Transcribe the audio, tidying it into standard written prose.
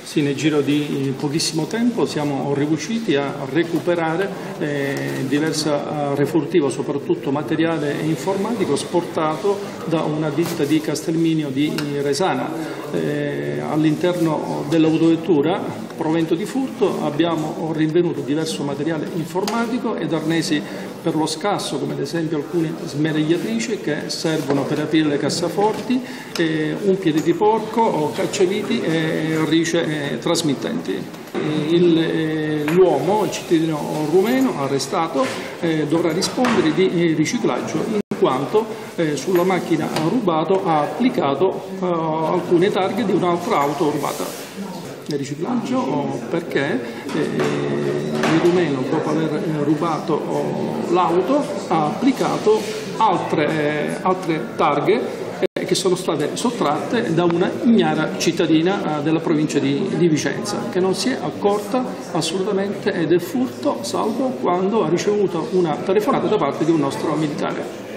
Sì, nel giro di pochissimo tempo siamo riusciti a recuperare diversa refurtivo, soprattutto materiale informatico, sportato da una ditta di Castelminio di Resana. All'interno dell'autovettura, provento di furto, abbiamo rinvenuto diverso materiale informatico ed arnesi per lo scasso, come ad esempio alcune smerigliatrici che servono per aprire le cassaforti, un piede di porco, cacciaviti e rice trasmittenti. L'uomo, il cittadino rumeno arrestato, dovrà rispondere di riciclaggio in quanto sulla macchina rubato ha applicato alcune targhe di un'altra auto rubata. Il riciclaggio perché il rumeno, dopo aver rubato l'auto, ha applicato altre targhe che sono state sottratte da una ignara cittadina della provincia di Vicenza, che non si è accorta assolutamente del furto, salvo quando ha ricevuto una telefonata da parte di un nostro militare.